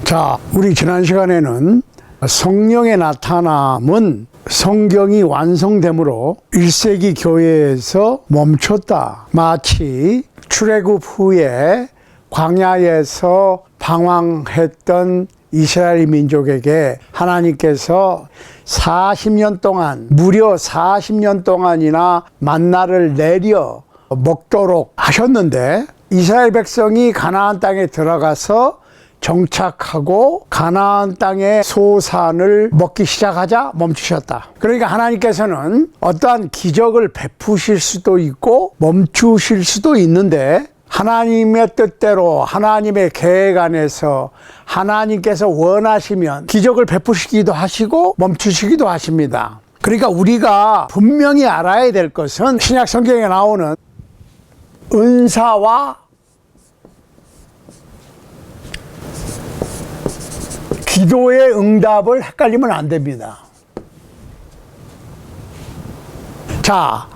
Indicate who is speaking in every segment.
Speaker 1: 자, 우리 지난 시간에는 성령의 나타남은 성경이 완성되므로 1세기 교회에서 멈췄다. 마치 출애굽 후에 광야에서 방황했던 이스라엘 민족에게 하나님께서 40년 동안, 무려 40년 동안이나 만나를 내려 먹도록 하셨는데, 이스라엘 백성이 가나안 땅에 들어가서 정착하고 가나안 땅의 소산을 먹기 시작하자 멈추셨다. 그러니까 하나님께서는 어떠한 기적을 베푸실 수도 있고 멈추실 수도 있는데, 하나님의 뜻대로 하나님의 계획 안에서 하나님께서 원하시면 기적을 베푸시기도 하시고 멈추시기도 하십니다. 그러니까 우리가 분명히 알아야 될 것은 신약 성경에 나오는 은사와 기도의 응답을 헷갈리면 안 됩니다. 자,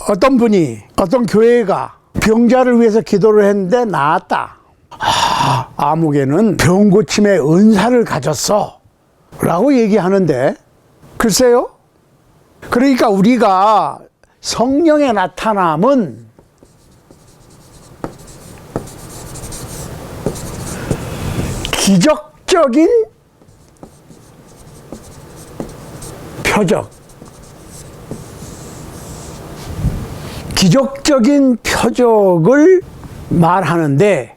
Speaker 1: 어떤 분이, 어떤 교회가 병자를 위해서 기도를 했는데 나았다. 아무개는 병 고침의 은사를 가졌어 라고 얘기하는데, 글쎄요. 그러니까 우리가 성령의 나타남은 기적적인 표적, 기적적인 표적을 말하는데,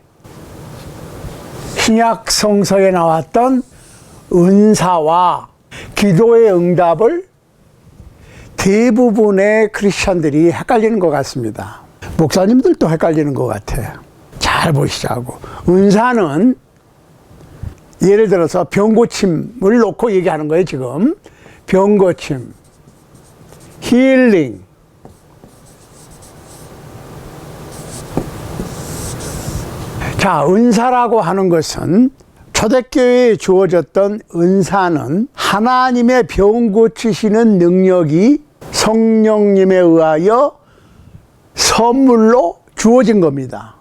Speaker 1: 신약 성서에 나왔던 은사와 기도의 응답을 대부분의 크리스찬들이 헷갈리는 것 같습니다. 목사님들도 헷갈리는 것 같아요. 잘 보시자고. 은사는 예를 들어서 병고침을 놓고 얘기하는 거예요. 지금 병고침, 힐링, 자, 은사라고 하는 것은, 초대교회에 주어졌던 은사는 하나님의 병 고치시는 능력이 성령님에 의하여 선물로 주어진 겁니다.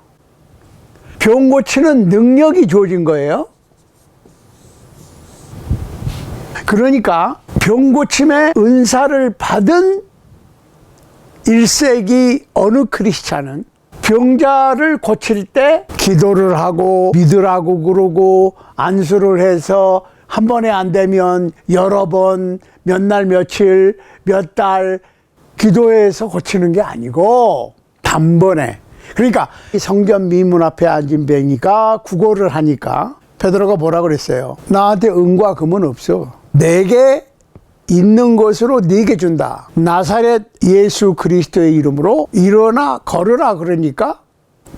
Speaker 1: 병 고치는 능력이 주어진 거예요. 그러니까 병 고침의 은사를 받은 1세기 어느 크리스찬은 병자를 고칠 때 기도를 하고 믿으라고 그러고 안수를 해서 한 번에 안 되면 여러 번, 몇 날 며칠, 몇 달 기도해서 고치는 게 아니고 단번에. 그러니까 성전 미문 앞에 앉은 뱅이가 구걸을 하니까 베드로가 뭐라 그랬어요? 나한테 은과 금은 없어. 내게 있는 것으로 네게 준다. 나사렛 예수 그리스도의 이름으로 일어나 걸으라 그러니까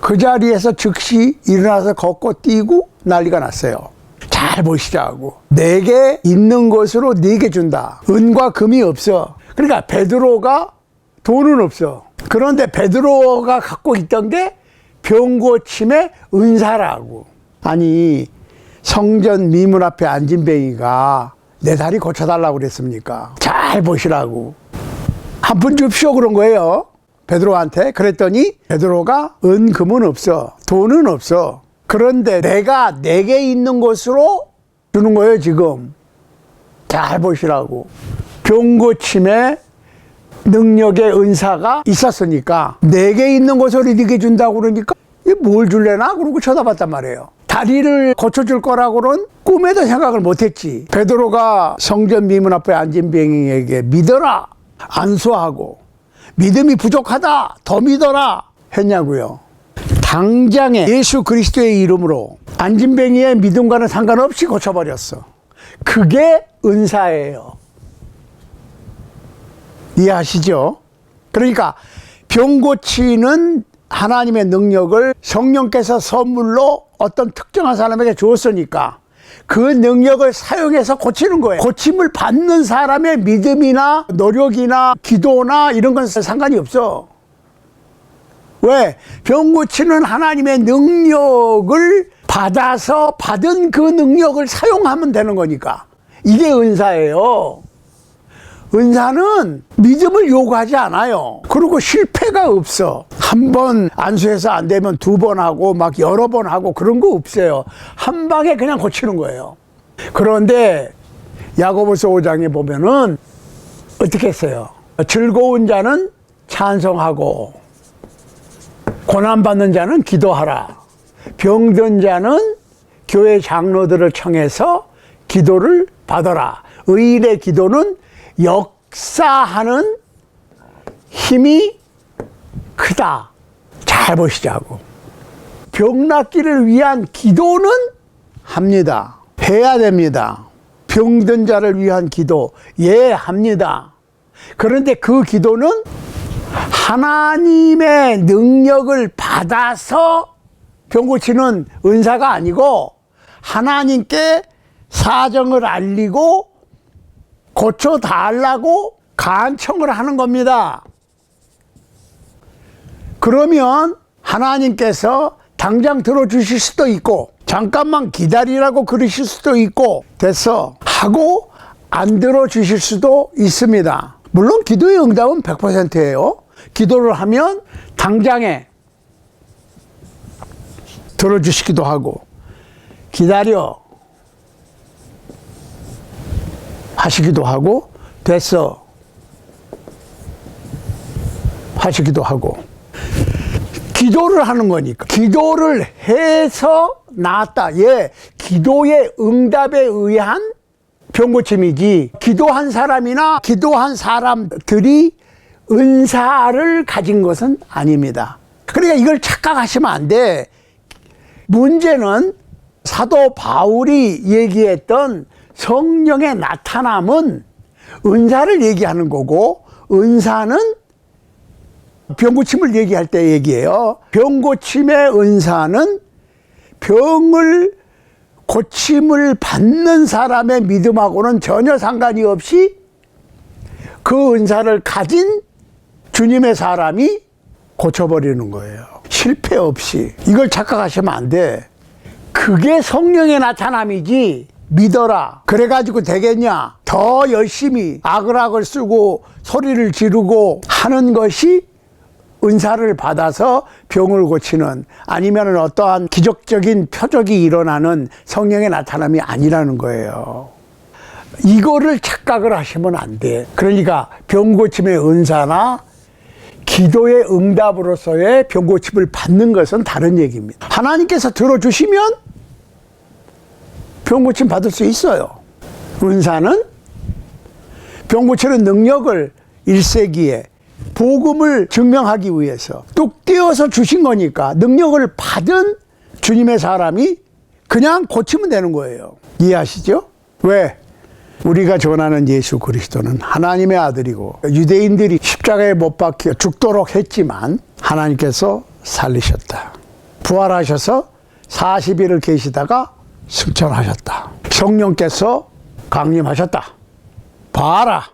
Speaker 1: 그 자리에서 즉시 일어나서 걷고 뛰고 난리가 났어요. 잘 보시자고. 내게 있는 것으로 네게 준다. 은과 금이 없어. 그러니까 베드로가 돈은 없어. 그런데 베드로가 갖고 있던 게 병고침의 은사라고. 아니, 성전 미문 앞에 앉은 뱅이가 내 다리 고쳐달라고 그랬습니까? 잘 보시라고. 한 푼 줍쇼 그런 거예요, 베드로한테. 그랬더니 베드로가 은금은 없어, 돈은 없어. 그런데 내가 내게 있는 것으로 주는 거예요. 지금 잘 보시라고. 병 고침의 능력의 은사가 있었으니까 내게 있는 것으로 네게 준다고 그러니까 이게 뭘 줄래나? 그러고 쳐다봤단 말이에요. 다리를 고쳐줄 거라고는 꿈에도 생각을 못했지. 베드로가 성전 미문 앞에 앉은 뱅이에게 믿어라, 안수하고 믿음이 부족하다, 더 믿어라 했냐고요. 당장에 예수 그리스도의 이름으로 앉은 뱅이의 믿음과는 상관없이 고쳐버렸어. 그게 은사예요. 이해하시죠? 그러니까 병 고치는 하나님의 능력을 성령께서 선물로 어떤 특정한 사람에게 주었으니까 그 능력을 사용해서 고치는 거예요. 고침을 받는 사람의 믿음이나 노력이나 기도나 이런 건 상관이 없어. 왜? 병 고치는 하나님의 능력을 받아서 받은 그 능력을 사용하면 되는 거니까. 이게 은사예요. 은사는 믿음을 요구하지 않아요. 그리고 실패가 없어. 한 번 안수해서 안 되면 두 번 하고 막 여러 번 하고 그런 거 없어요. 한 방에 그냥 고치는 거예요. 그런데 야고보서 5장에 보면은 어떻게 했어요? 즐거운 자는 찬송하고 고난받는 자는 기도하라. 병든 자는 교회 장로들을 청해서 기도를 받아라. 의인의 기도는 역사하는 힘이 크다. 잘 보시자고. 병 낫기를 위한 기도는 합니다. 해야 됩니다. 병든 자를 위한 기도, 예, 합니다. 그런데 그 기도는 하나님의 능력을 받아서 병 고치는 은사가 아니고 하나님께 사정을 알리고 고쳐달라고 간청을 하는 겁니다. 그러면 하나님께서 당장 들어주실 수도 있고 잠깐만 기다리라고 그러실 수도 있고 됐어 하고 안 들어주실 수도 있습니다. 물론 기도의 응답은 100%예요. 기도를 하면 당장에 들어주시기도 하고 기다려 하시기도 하고 됐어 하시기도 하고 기도를 하는 거니까 기도를 해서 나았다. 예, 기도의 응답에 의한 병고침이지 기도한 사람이나 기도한 사람들이 은사를 가진 것은 아닙니다. 그러니까 이걸 착각하시면 안 돼. 문제는 사도 바울이 얘기했던 성령의 나타남은 은사를 얘기하는 거고 은사는 병고침을 얘기할 때 얘기해요. 병고침의 은사는 병을 고침을 받는 사람의 믿음하고는 전혀 상관이 없이 그 은사를 가진 주님의 사람이 고쳐버리는 거예요. 실패 없이. 이걸 착각하시면 안 돼. 그게 성령의 나타남이지 믿어라 그래가지고 되겠냐. 더 열심히 악을 쓰고 소리를 지르고 하는 것이 은사를 받아서 병을 고치는 아니면 어떠한 기적적인 표적이 일어나는 성령의 나타남이 아니라는 거예요. 이거를 착각을 하시면 안 돼. 그러니까 병 고침의 은사나 기도의 응답으로서의 병 고침을 받는 것은 다른 얘기입니다. 하나님께서 들어주시면 병 고침 받을 수 있어요. 은사는 병 고치는 능력을 1세기에 복음을 증명하기 위해서 뚝 띄워서 주신 거니까 능력을 받은 주님의 사람이 그냥 고치면 되는 거예요. 이해하시죠? 왜? 우리가 전하는 예수 그리스도는 하나님의 아들이고 유대인들이 십자가에 못 박혀 죽도록 했지만 하나님께서 살리셨다. 부활하셔서 40일을 계시다가 승천하셨다. 성령께서 강림하셨다. 봐라.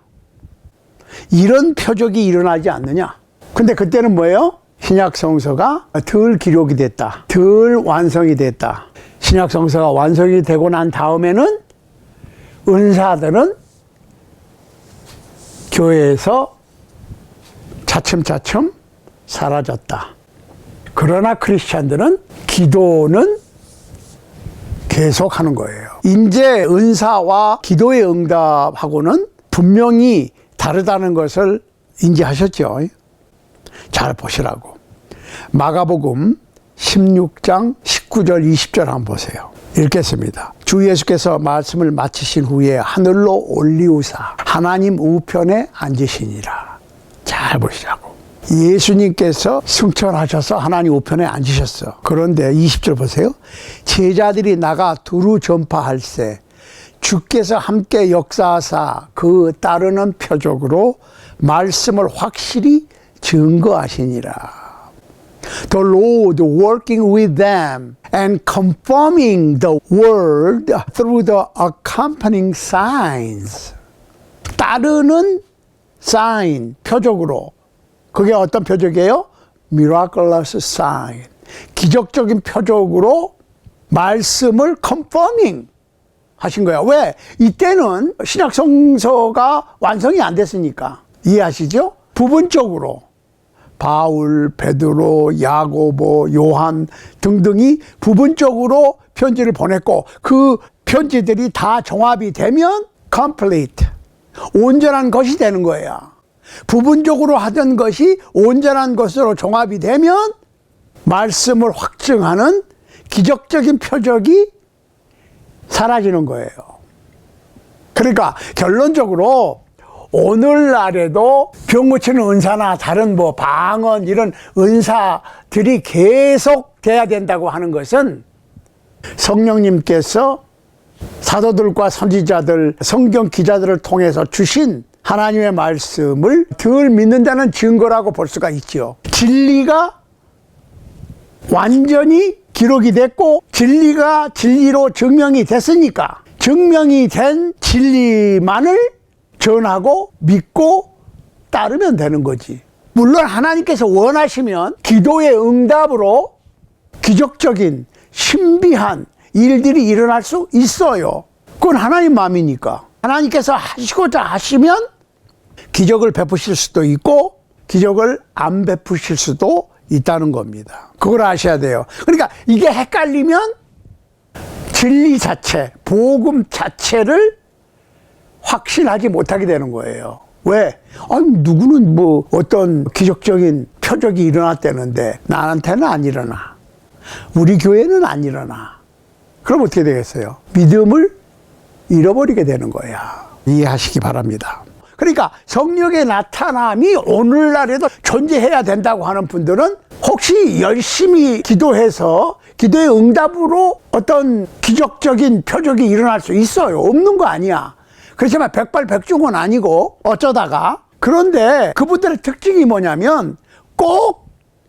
Speaker 1: 이런 표적이 일어나지 않느냐. 근데 그때는 뭐예요? 신약 성서가 덜 기록이 됐다. 덜 완성이 됐다. 신약 성서가 완성이 되고 난 다음에는 은사들은 교회에서 차츰차츰 사라졌다. 그러나 크리스찬들은 기도는 계속 하는 거예요. 이제 은사와 기도의 응답하고는 분명히 다르다는 것을 인지하셨죠? 잘 보시라고. 마가복음 16장 19절 20절 한번 보세요. 읽겠습니다. 주 예수께서 말씀을 마치신 후에 하늘로 올리우사 하나님 우편에 앉으시니라. 잘 보시라고. 예수님께서 승천하셔서 하나님 우편에 앉으셨어. 그런데 20절 보세요. 제자들이 나가 두루 전파할세 주께서 함께 역사하사 그 따르는 표적으로 말씀을 확실히 증거하시니라. The Lord working with them and confirming the word through the accompanying signs. 따르는 sign, 표적으로. 그게 어떤 표적이에요? Miraculous sign. 기적적인 표적으로 말씀을 confirming. 하신 거야. 왜? 이때는 신약 성서가 완성이 안 됐으니까. 이해하시죠? 부분적으로 바울, 베드로, 야고보, 요한 등등이 부분적으로 편지를 보냈고 그 편지들이 다 종합이 되면 complete, 온전한 것이 되는 거야. 부분적으로 하던 것이 온전한 것으로 종합이 되면 말씀을 확증하는 기적적인 표적이 사라지는 거예요. 그러니까 결론적으로 오늘날에도 병 고치는 은사나 다른 뭐 방언 이런 은사들이 계속 돼야 된다고 하는 것은 성령님께서 사도들과 선지자들, 성경 기자들을 통해서 주신 하나님의 말씀을 덜 믿는다는 증거라고 볼 수가 있죠. 진리가 완전히 기록이 됐고 진리가 진리로 증명이 됐으니까 증명이 된 진리만을 전하고 믿고 따르면 되는 거지. 물론 하나님께서 원하시면 기도의 응답으로 기적적인 신비한 일들이 일어날 수 있어요. 그건 하나님 마음이니까. 하나님께서 하시고자 하시면 기적을 베푸실 수도 있고 기적을 안 베푸실 수도 있다는 겁니다. 그걸 아셔야 돼요. 그러니까 이게 헷갈리면 진리 자체, 복음 자체를 확신하지 못하게 되는 거예요. 왜? 아니, 누구는 뭐 어떤 기적적인 표적이 일어났다는데 나한테는 안 일어나. 우리 교회는 안 일어나. 그럼 어떻게 되겠어요? 믿음을 잃어버리게 되는 거야. 이해하시기 바랍니다. 그러니까 성령의 나타남이 오늘날에도 존재해야 된다고 하는 분들은 혹시 열심히 기도해서 기도의 응답으로 어떤 기적적인 표적이 일어날 수 있어요. 없는 거 아니야. 그렇지만 백발백중은 아니고 어쩌다가. 그런데 그분들의 특징이 뭐냐면 꼭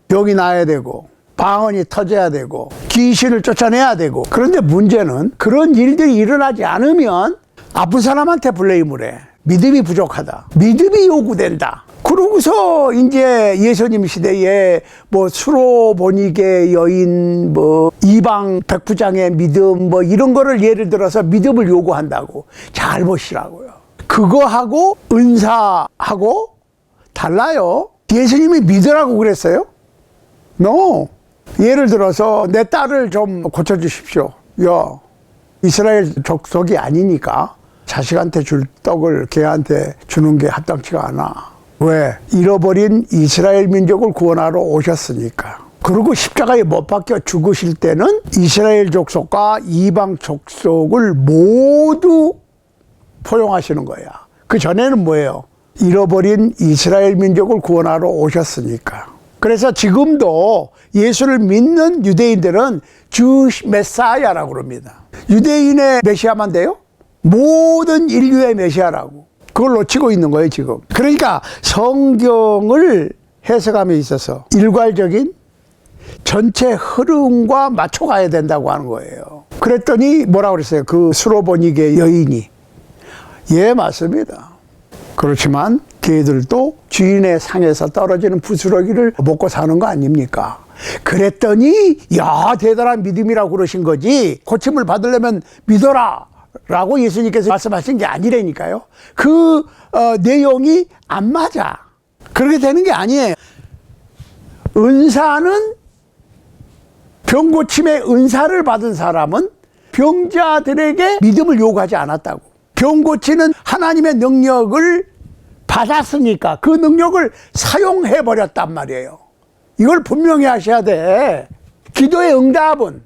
Speaker 1: 병이 나야 되고 방언이 터져야 되고 귀신을 쫓아내야 되고. 그런데 문제는 그런 일들이 일어나지 않으면 아픈 사람한테 블레임을 해. 믿음이 부족하다. 믿음이 요구된다. 그러고서 이제 예수님 시대에 뭐 수로보니게 여인, 뭐 이방 백부장의 믿음, 뭐 이런 거를 예를 들어서 믿음을 요구한다고. 잘 보시라고요. 그거하고 은사하고 달라요. 예수님이 믿으라고 그랬어요? No. 예를 들어서 내 딸을 좀 고쳐주십시오. 야, 이스라엘 족속이 아니니까 자식한테 줄 떡을 걔한테 주는 게 합당치가 않아. 왜? 잃어버린 이스라엘 민족을 구원하러 오셨으니까. 그리고 십자가에 못 박혀 죽으실 때는 이스라엘 족속과 이방 족속을 모두 포용하시는 거야. 그 전에는 뭐예요? 잃어버린 이스라엘 민족을 구원하러 오셨으니까. 그래서 지금도 예수를 믿는 유대인들은 주시 메사야라고 그럽니다. 유대인의 메시아만 돼요? 모든 인류의 메시아라고. 그걸 놓치고 있는 거예요, 지금. 그러니까 성경을 해석함에 있어서 일괄적인 전체 흐름과 맞춰가야 된다고 하는 거예요. 그랬더니 뭐라고 그랬어요? 그 수로보니게 여인이. 예, 맞습니다. 그렇지만 걔들도 주인의 상에서 떨어지는 부스러기를 먹고 사는 거 아닙니까? 그랬더니 야, 대단한 믿음이라고 그러신 거지. 고침을 받으려면 믿어라 라고 예수님께서 말씀하신 게 아니라니까요. 그 내용이 안 맞아. 그렇게 되는 게 아니에요. 은사는 병 고침의 은사를 받은 사람은 병자들에게 믿음을 요구하지 않았다고. 병 고치는 하나님의 능력을 받았으니까 그 능력을 사용해 버렸단 말이에요. 이걸 분명히 하셔야 돼. 기도의 응답은,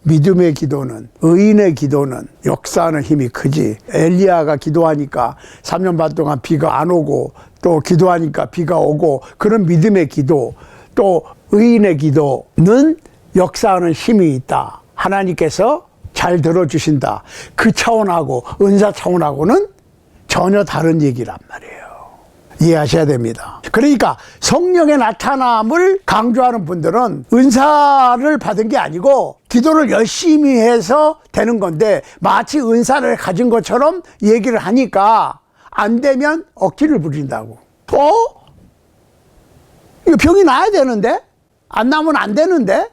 Speaker 1: 믿음의 기도는, 의인의 기도는 역사하는 힘이 크지. 엘리야가 기도하니까 3년 반 동안 비가 안 오고 또 기도하니까 비가 오고, 그런 믿음의 기도, 또 의인의 기도는 역사하는 힘이 있다. 하나님께서 잘 들어주신다. 그 차원하고 은사 차원하고는 전혀 다른 얘기란 말이에요. 이해하셔야 됩니다. 그러니까 성령의 나타남을 강조하는 분들은 은사를 받은 게 아니고 기도를 열심히 해서 되는 건데, 마치 은사를 가진 것처럼 얘기를 하니까 안 되면 억지를 부린다고. 이거 병이 나야 되는데? 안 나면 안 되는데?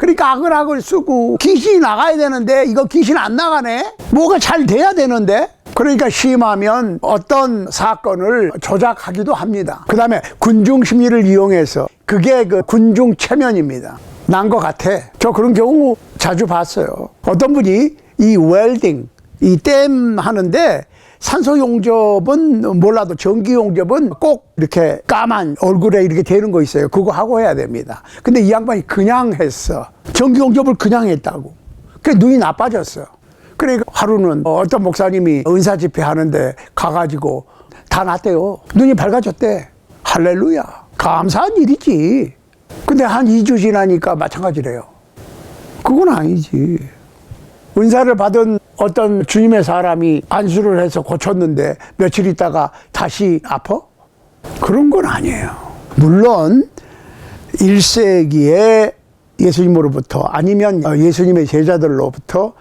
Speaker 1: 그러니까 악을 쓰고 귀신이 나가야 되는데 이거 귀신 안 나가네? 뭐가 잘 돼야 되는데? 그러니까 심하면 어떤 사건을 조작하기도 합니다. 그 다음에 군중 심리를 이용해서 그게 그 군중 체면입니다. 난 것 같아. 저 그런 경우 자주 봤어요. 어떤 분이 이 웰딩, 이 댐 하는데 산소 용접은 몰라도 전기 용접은 꼭 이렇게 까만 얼굴에 이렇게 되는 거 있어요. 그거 하고 해야 됩니다. 근데 이 양반이 그냥 했어. 전기 용접을 그냥 했다고. 그래 눈이 나빠졌어. 그러니까 하루는 어떤 목사님이 은사 집회 하는데 가가지고 다 났대요. 눈이 밝아졌대. 할렐루야. 감사한 일이지. 근데 한 2주 지나니까 마찬가지래요. 그건 아니지. 은사를 받은 어떤 주님의 사람이 안수를 해서 고쳤는데 며칠 있다가 다시 아파? 그런 건 아니에요. 물론 1세기에 예수님으로부터 아니면 예수님의 제자들로부터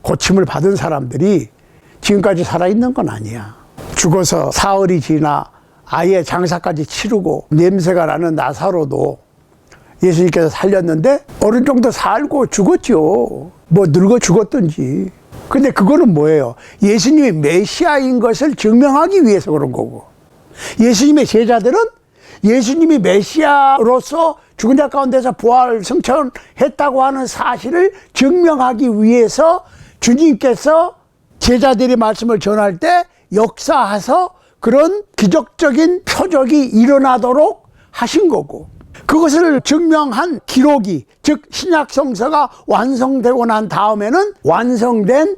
Speaker 1: 고침을 받은 사람들이 지금까지 살아있는 건 아니야. 죽어서 사흘이 지나 아예 장사까지 치르고 냄새가 나는 나사로도 예수님께서 살렸는데 어느 정도 살고 죽었죠. 뭐 늙어 죽었든지. 근데 그거는 뭐예요? 예수님이 메시아인 것을 증명하기 위해서 그런 거고, 예수님의 제자들은 예수님이 메시아로서 죽은 자 가운데서 부활 승천했다고 하는 사실을 증명하기 위해서 주님께서 제자들의 말씀을 전할 때 역사하셔서 그런 기적적인 표적이 일어나도록 하신 거고, 그것을 증명한 기록이, 즉 신약 성서가 완성되고 난 다음에는 완성된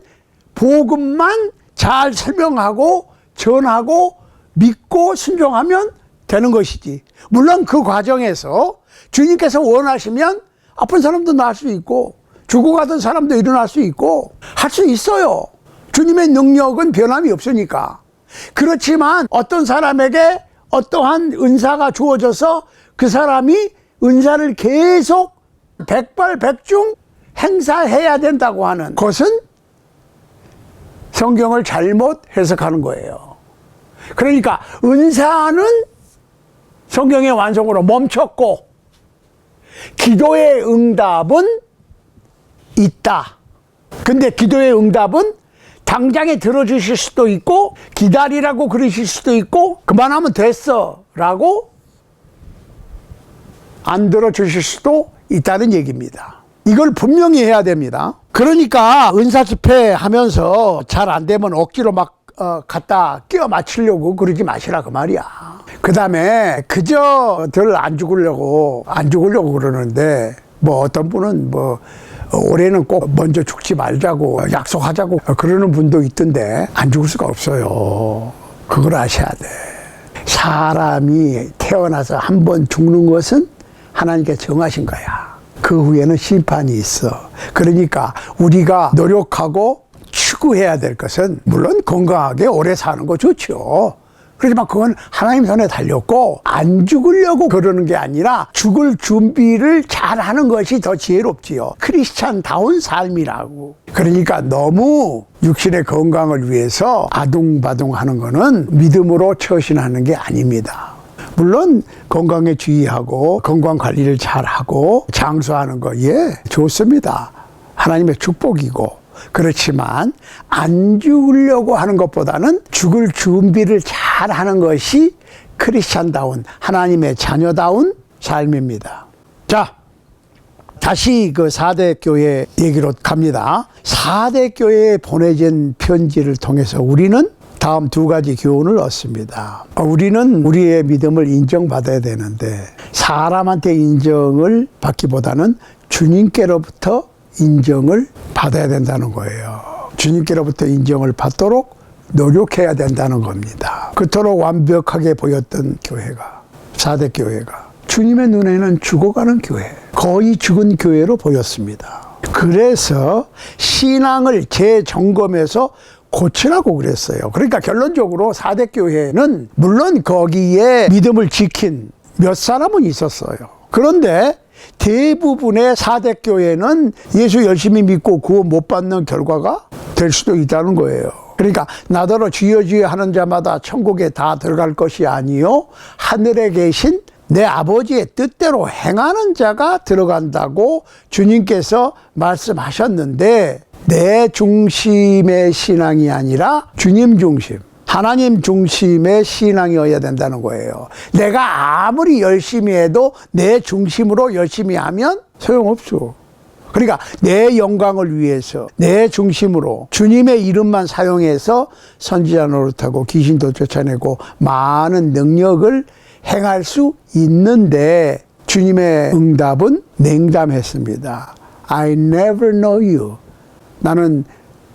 Speaker 1: 복음만 잘 설명하고 전하고 믿고 순종하면 되는 것이지. 물론 그 과정에서 주님께서 원하시면 아픈 사람도 나을 수 있고 죽어가던 사람도 일어날 수 있고 할 수 있어요. 주님의 능력은 변함이 없으니까. 그렇지만 어떤 사람에게 어떠한 은사가 주어져서 그 사람이 은사를 계속 백발백중 행사해야 된다고 하는 것은 성경을 잘못 해석하는 거예요. 그러니까 은사는 성경의 완성으로 멈췄고 기도의 응답은 있다. 근데 기도의 응답은 당장에 들어주실 수도 있고 기다리라고 그러실 수도 있고 그만하면 됐어 라고 안 들어주실 수도 있다는 얘기입니다. 이걸 분명히 해야 됩니다. 그러니까 은사 집회 하면서 잘 안 되면 억지로 막 갖다 끼워 맞추려고 그러지 마시라 그 말이야. 그 다음에 그저 덜 안 죽으려고 그러는데 뭐 어떤 분은 뭐 올해는 꼭 먼저 죽지 말자고 약속하자고 그러는 분도 있던데 안 죽을 수가 없어요. 그걸 아셔야 돼. 사람이 태어나서 한 번 죽는 것은 하나님께 정하신 거야. 그 후에는 심판이 있어. 그러니까 우리가 노력하고 추구해야 될 것은 물론 건강하게 오래 사는 거 좋죠. 그렇지만 그건 하나님 손에 달렸고 안 죽으려고 그러는 게 아니라 죽을 준비를 잘 하는 것이 더 지혜롭지요. 크리스찬다운 삶이라고. 그러니까 너무 육신의 건강을 위해서 아둥바둥 하는 거는 믿음으로 처신하는 게 아닙니다. 물론 건강에 주의하고 건강 관리를 잘하고 장수하는 거 좋습니다. 하나님의 축복이고. 그렇지만 안 죽으려고 하는 것보다는 죽을 준비를 잘 하는 것이 크리스찬다운 하나님의 자녀다운 삶입니다. 자, 다시 그 4대 교회 얘기로 갑니다. 4대 교회에 보내진 편지를 통해서 우리는 다음 두 가지 교훈을 얻습니다. 우리는 우리의 믿음을 인정받아야 되는데 사람한테 인정을 받기보다는 주님께로부터 인정을 받아야 된다는 거예요. 주님께로부터 인정을 받도록 노력해야 된다는 겁니다. 그토록 완벽하게 보였던 교회가 4대 교회가 주님의 눈에는 죽어가는 교회, 거의 죽은 교회로 보였습니다. 그래서 신앙을 재점검해서 고치라고 그랬어요. 그러니까 결론적으로 4대 교회는 물론 거기에 믿음을 지킨 몇 사람은 있었어요. 그런데 대부분의 4대 교회는 예수 열심히 믿고 구원 못 받는 결과가 될 수도 있다는 거예요. 그러니까 나더러 주여 주여 하는 자마다 천국에 다 들어갈 것이 아니요 하늘에 계신 내 아버지의 뜻대로 행하는 자가 들어간다고 주님께서 말씀하셨는데, 내 중심의 신앙이 아니라 주님 중심, 하나님 중심의 신앙이어야 된다는 거예요. 내가 아무리 열심히 해도 내 중심으로 열심히 하면 소용없어. 그러니까 내 영광을 위해서 내 중심으로 주님의 이름만 사용해서 선지자 노릇하고 귀신도 쫓아내고 많은 능력을 행할 수 있는데, 주님의 응답은 냉담했습니다. I never know you. 나는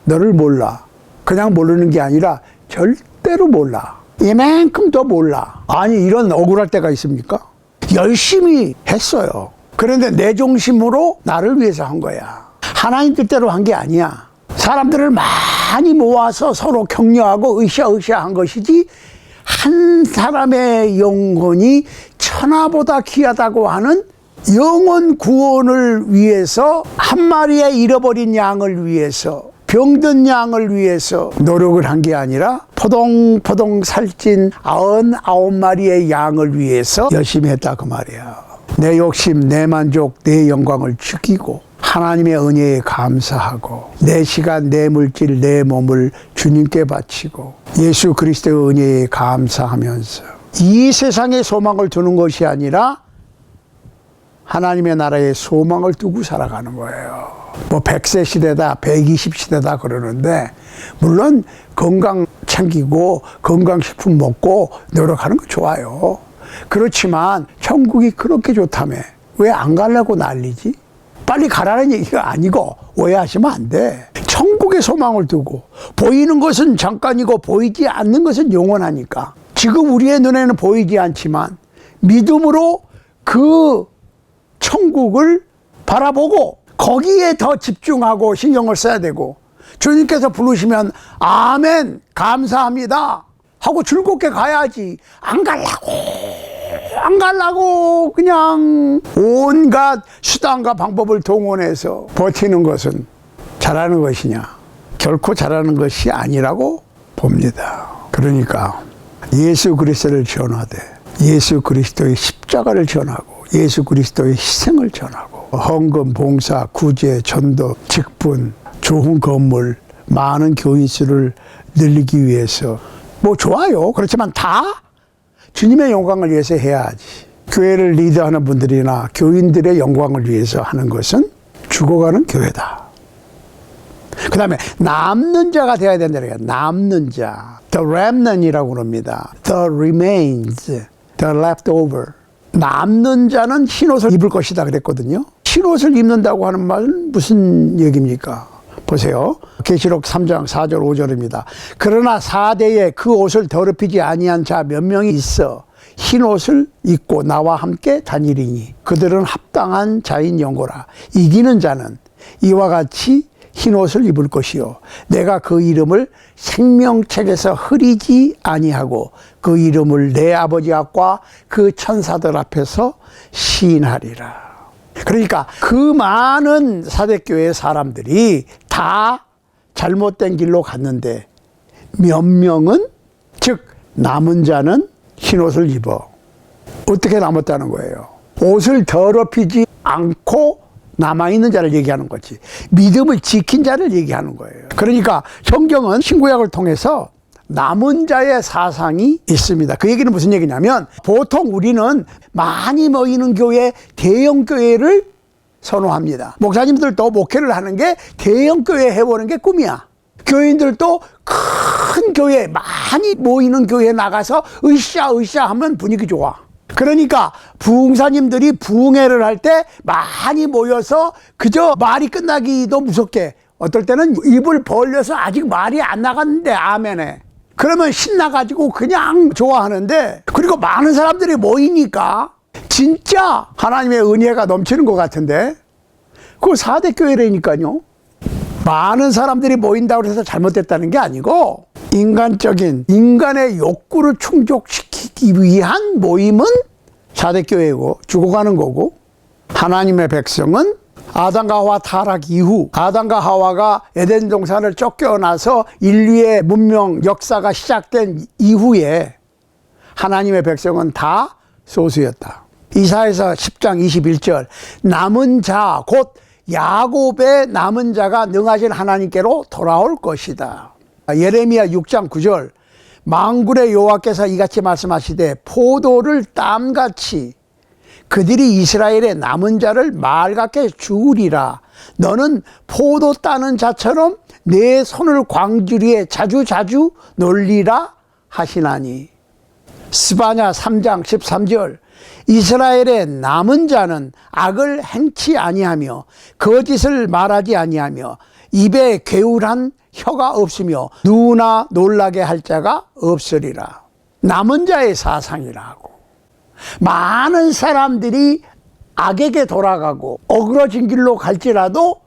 Speaker 1: 너를 몰라. 그냥 모르는 게 아니라 절대로 몰라. 이만큼도 몰라. 아니, 이런 억울할 때가 있습니까? 열심히 했어요. 그런데 내 중심으로 나를 위해서 한 거야. 하나님 뜻대로 한 게 아니야. 사람들을 많이 모아서 서로 격려하고 으쌰으쌰 한 것이지, 한 사람의 영혼이 천하보다 귀하다고 하는 영혼 구원을 위해서, 한 마리의 잃어버린 양을 위해서, 병든 양을 위해서 노력을 한 게 아니라 포동포동 살찐 99마리의 양을 위해서 열심히 했다 그 말이야. 내 욕심, 내 만족, 내 영광을 죽이고 하나님의 은혜에 감사하고 내 시간, 내 물질, 내 몸을 주님께 바치고 예수 그리스도의 은혜에 감사하면서 이 세상에 소망을 두는 것이 아니라 하나님의 나라에 소망을 두고 살아가는 거예요. 뭐 100세 시대다, 120시대다 그러는데, 물론 건강 챙기고 건강식품 먹고 노력하는 거 좋아요. 그렇지만 천국이 그렇게 좋다며 왜 안 가려고 난리지? 빨리 가라는 얘기가 아니고 오해하시면 안 돼. 천국에 소망을 두고, 보이는 것은 잠깐이고 보이지 않는 것은 영원하니까, 지금 우리의 눈에는 보이지 않지만 믿음으로 그 천국을 바라보고 거기에 더 집중하고 신경을 써야 되고, 주님께서 부르시면 아멘 감사합니다 하고 즐겁게 가야지. 안 가려고 그냥 온갖 수단과 방법을 동원해서 버티는 것은 잘하는 것이냐? 결코 잘하는 것이 아니라고 봅니다. 그러니까 예수 그리스도를 전하되, 예수 그리스도의 십자가를 전하고 예수 그리스도의 희생을 전하고, 헌금, 봉사, 구제, 전도, 직분, 좋은 건물, 많은 교인 수를 늘리기 위해서, 뭐 좋아요. 그렇지만 다 주님의 영광을 위해서 해야지. 교회를 리드하는 분들이나 교인들의 영광을 위해서 하는 것은 죽어가는 교회다. 그 다음에 남는 자가 되어야 된다는 거예요. 남는 자, the remnant이라고 합니다. the remains, the leftover. 남는 자는 흰옷을 입을 것이다 그랬거든요. 흰옷을 입는다고 하는 말은 무슨 얘기입니까? 보세요. 계시록 3장 4절 5절입니다. 그러나 4대에 그 옷을 더럽히지 아니한 자 몇 명이 있어 흰옷을 입고 나와 함께 다니리니 그들은 합당한 자인 영고라. 이기는 자는 이와 같이 흰옷을 입을 것이요 내가 그 이름을 생명책에서 흐리지 아니하고 그 이름을 내 아버지 앞과 그 천사들 앞에서 시인하리라. 그러니까 그 많은 사대교회 사람들이 다 잘못된 길로 갔는데, 몇 명은, 즉 남은 자는 흰옷을 입어. 어떻게 남았다는 거예요? 옷을 더럽히지 않고 남아있는 자를 얘기하는 거지. 믿음을 지킨 자를 얘기하는 거예요. 그러니까 성경은 신구약을 통해서 남은 자의 사상이 있습니다. 그 얘기는 무슨 얘기냐면, 보통 우리는 많이 모이는 교회, 대형 교회를 선호합니다. 목사님들도 목회를 하는 게 대형 교회 해보는 게 꿈이야. 교인들도 큰 교회, 많이 모이는 교회에 나가서 으쌰으쌰 하면 분위기 좋아. 그러니까 부흥사님들이 부흥회를 할 때 많이 모여서 그저 말이 끝나기도 무섭게, 어떨 때는 입을 벌려서 아직 말이 안 나갔는데 아멘해. 그러면 신나가지고 그냥 좋아하는데, 그리고 많은 사람들이 모이니까 진짜 하나님의 은혜가 넘치는 것 같은데, 그거 4대 교회라니까요. 많은 사람들이 모인다고 해서 잘못됐다는 게 아니고, 인간적인 인간의 욕구를 충족시키기 위한 모임은 4대 교회고 죽어가는 거고, 하나님의 백성은 아담과 하와 타락 이후, 아담과 하와가 에덴 동산을 쫓겨나서 인류의 문명 역사가 시작된 이후에 하나님의 백성은 다 소수였다. 이사야서 10장 21절 남은 자 곧 야곱의 남은 자가 능하신 하나님께로 돌아올 것이다. 예레미야 6장 9절 만군의 여호와께서 이같이 말씀하시되 포도를 땀같이 그들이 이스라엘의 남은 자를 말같게 주우리라. 너는 포도 따는 자처럼 내 손을 광주리에 자주자주 놀리라 하시나니. 스바냐 3장 13절 이스라엘의 남은 자는 악을 행치 아니하며 거짓을 말하지 아니하며 입에 괴울한 혀가 없으며 누구나 놀라게 할 자가 없으리라. 남은 자의 사상이라고. 많은 사람들이 악에게 돌아가고 어그러진 길로 갈지라도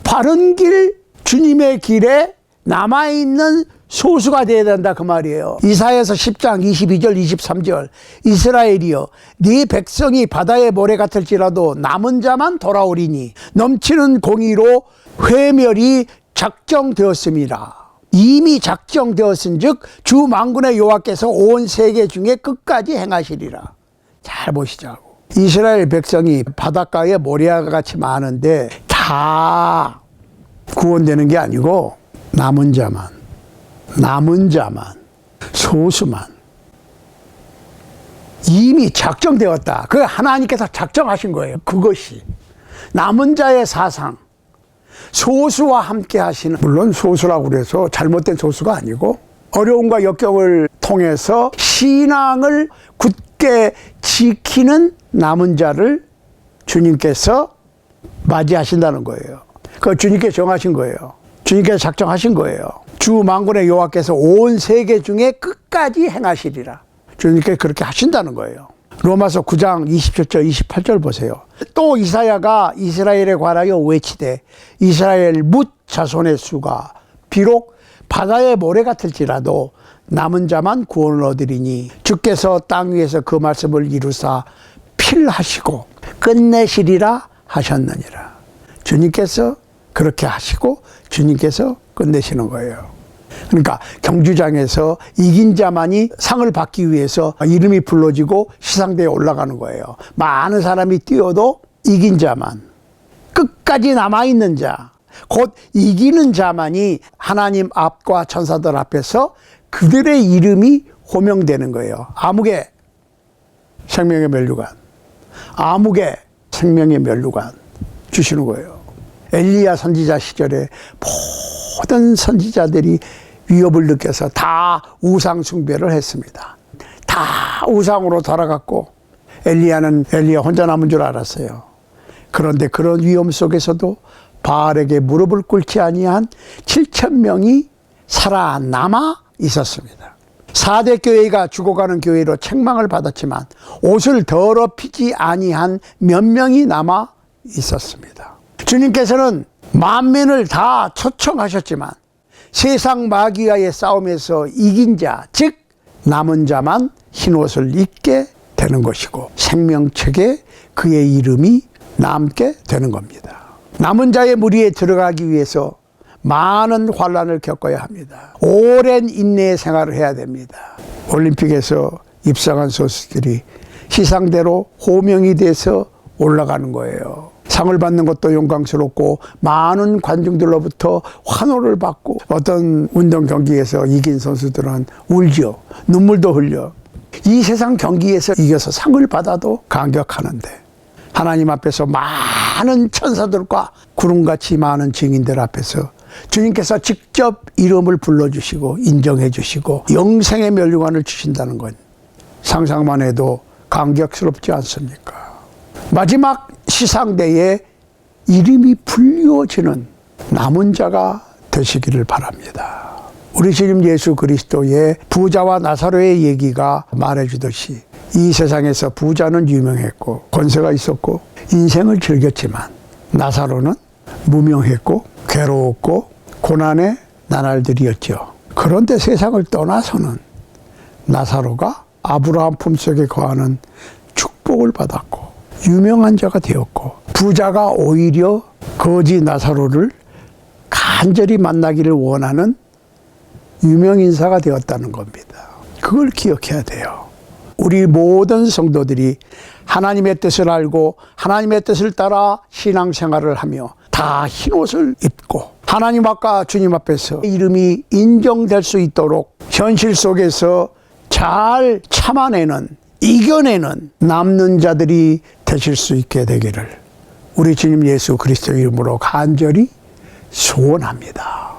Speaker 1: 바른 길, 주님의 길에 남아있는 소수가 되어야 된다 그 말이에요. 이사야서 10장 22절 23절 이스라엘이여 네 백성이 바다의 모래 같을지라도 남은 자만 돌아오리니 넘치는 공의로 회멸이 작정되었습니다. 이미 작정되었은즉 주 만군의 여호와께서 온 세계 중에 끝까지 행하시리라. 잘 보시자고. 이스라엘 백성이 바닷가에 모래가 같이 많은데 다 구원되는 게 아니고 남은 자만 소수만 이미 작정되었다. 그 하나님께서 작정하신 거예요. 그것이 남은 자의 사상, 소수와 함께 하시는, 물론 소수라고 그래서 잘못된 소수가 아니고 어려움과 역경을 통해서 신앙을 굳게 지키는 남은 자를 주님께서 맞이하신다는 거예요. 그거 주님께 정하신 거예요. 주님께서 작정하신 거예요. 주 만군의 여호와께서 온 세계 중에 끝까지 행하시리라. 주님께 그렇게 하신다는 거예요. 로마서 9장 27절 28절 보세요. 또 이사야가 이스라엘에 관하여 외치되 이스라엘 뭇 자손의 수가 비록 바다의 모래 같을지라도 남은 자만 구원을 얻으리니 주께서 땅 위에서 그 말씀을 이루사 필하시고 끝내시리라 하셨느니라. 주님께서 그렇게 하시고 주님께서 끝내시는 거예요. 그러니까 경주장에서 이긴 자만이 상을 받기 위해서 이름이 불러지고 시상대에 올라가는 거예요. 많은 사람이 뛰어도 이긴 자만, 끝까지 남아있는 자, 곧 이기는 자만이 하나님 앞과 천사들 앞에서 그들의 이름이 호명되는 거예요. 암흑의 생명의 면류관, 암흑의 생명의 면류관 주시는 거예요. 엘리야 선지자 시절에 모든 선지자들이 위협을 느껴서 다 우상 숭배를 했습니다. 다 우상으로 돌아갔고 엘리야 혼자 남은 줄 알았어요. 그런데 그런 위험 속에서도 바알에게 무릎을 꿇지 아니한 7,000명이 살아남아 있었습니다. 4대 교회가 죽어가는 교회로 책망을 받았지만 옷을 더럽히지 아니한 몇 명이 남아 있었습니다. 주님께서는 만민을 다 초청하셨지만 세상 마귀와의 싸움에서 이긴 자, 즉 남은 자만 흰옷을 입게 되는 것이고 생명책에 그의 이름이 남게 되는 겁니다. 남은 자의 무리에 들어가기 위해서 많은 환난을 겪어야 합니다. 오랜 인내의 생활을 해야 됩니다. 올림픽에서 입상한 선수들이 시상대로 호명이 돼서 올라가는 거예요. 상을 받는 것도 영광스럽고 많은 관중들로부터 환호를 받고 어떤 운동 경기에서 이긴 선수들은 울죠. 눈물도 흘려. 이 세상 경기에서 이겨서 상을 받아도 감격하는데 하나님 앞에서 많은 천사들과 구름같이 많은 증인들 앞에서 주님께서 직접 이름을 불러주시고 인정해 주시고 영생의 면류관을 주신다는 건 상상만 해도 감격스럽지 않습니까? 마지막 시상대에 이름이 불리워지는 남은 자가 되시기를 바랍니다. 우리 주님 예수 그리스도의 부자와 나사로의 얘기가 말해주듯이 이 세상에서 부자는 유명했고 권세가 있었고 인생을 즐겼지만 나사로는 무명했고 괴로웠고 고난의 나날들이었죠. 그런데 세상을 떠나서는 나사로가 아브라함 품속에 거하는 축복을 받았고 유명한 자가 되었고 부자가 오히려 거지 나사로를 간절히 만나기를 원하는 유명인사가 되었다는 겁니다. 그걸 기억해야 돼요. 우리 모든 성도들이 하나님의 뜻을 알고 하나님의 뜻을 따라 신앙생활을 하며 다 흰옷을 입고 하나님 앞과 주님 앞에서 이름이 인정될 수 있도록 현실 속에서 잘 참아내는, 이겨내는 남는 자들이 되실 수 있게 되기를 우리 주님 예수 그리스도 이름으로 간절히 소원합니다.